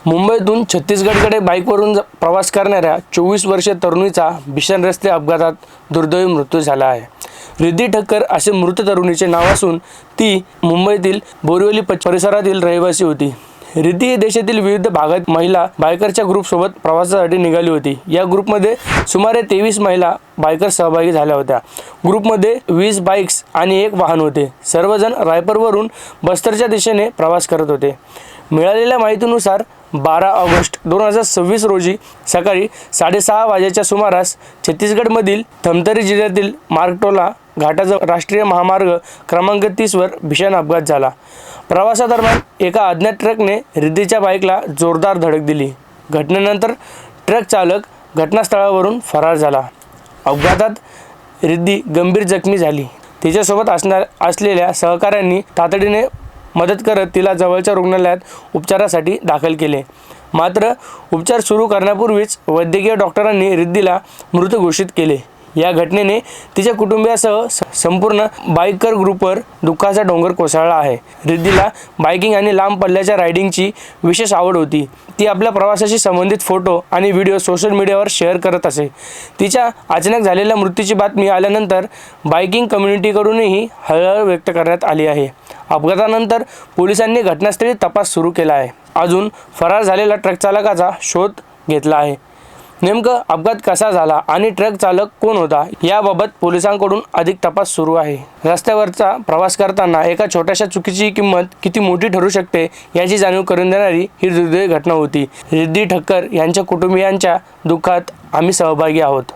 मुंबईतून छत्तीसगडकडे बाईकवरून प्रवास करणाऱ्या 24 वर्षीय तरुणीचा भीषण रस्ते अपघातात दुर्दैवी मृत्यू झाला आहे। रिद्धी ठक्कर असे मृत तरुणीचे नाव असून ती मुंबईतील बोरिवली परिसरातील रहिवासी होती। रिद्धी ही देशातील विविध भागात महिला बायकरच्या ग्रुपसोबत प्रवासासाठी निघाली होती। या ग्रुपमध्ये सुमारे 23 महिला बायकर सहभागी झाल्या होत्या। ग्रुपमध्ये 20 बाईक्स आणि 1 वाहन होते। सर्वजण रायपूरवरून बस्तरच्या दिशेने प्रवास करत होते। मिळालेल्या माहितीनुसार 12 ऑगस्ट 2026 रोजी सकाळी 6:30 वाजेच्या सुमारास छत्तीसगडमधील धमतरी जिल्ह्यातील मार्कटोला घाटाजवळ राष्ट्रीय महामार्ग क्रमांक 30 वर भीषण अपघात झाला। प्रवासादरम्यान एका अज्ञात ट्रकने रिद्धीच्या बाईकला जोरदार धडक दिली। घटनेनंतर ट्रक चालक घटनास्थळावरून फरार झाला। अपघातात रिद्धी गंभीर जखमी झाली। तिच्यासोबत असलेल्या सहकाऱ्यांनी तातडीने मदत करत तिला जवळच्या रुग्णालयात उपचारासाठी दाखल केले। मात्र उपचार सुरू करण्यापूर्वीच वैद्यकीय डॉक्टरांनी रिद्धीला मृत घोषित केले। या घटनेने तिच्या कुटुंबियासह संपूर्ण बाईकर ग्रुपवर दुःखाचा डोंगर कोसळला आहे। रिद्धीला बाईकिंग आणि लांब पल्ल्याच्या रायडिंगची विशेष आवड होती। ती आपल्या प्रवासाशी संबंधित फोटो आणि व्हिडिओ सोशल मीडियावर शेअर करत असे। तिच्या अचानक झालेल्या मृत्यूची बातमी आल्यानंतर बाईकिंग कम्युनिटीकडूनही हळहळ व्यक्त करण्यात आली आहे। अपघातानंतर पोलिसांनी घटनास्थळी तपास सुरू केला आहे। अजून फरार झालेल्या ट्रक चालकाचा शोध घेतला आहे। नेमकं अपघात कसा झाला आणि ट्रक चालक कोण होता याबाबत पोलिसांकडून अधिक तपास सुरू आहे। रस्त्यावरचा प्रवास करताना एका छोट्याशा चुकीची किंमत किती मोठी ठरू शकते याची जाणीव करून देणारी ही दुर्दैवी घटना होती। रिद्धी ठक्कर यांच्या कुटुंबियांच्या दुःखात आम्ही सहभागी आहोत।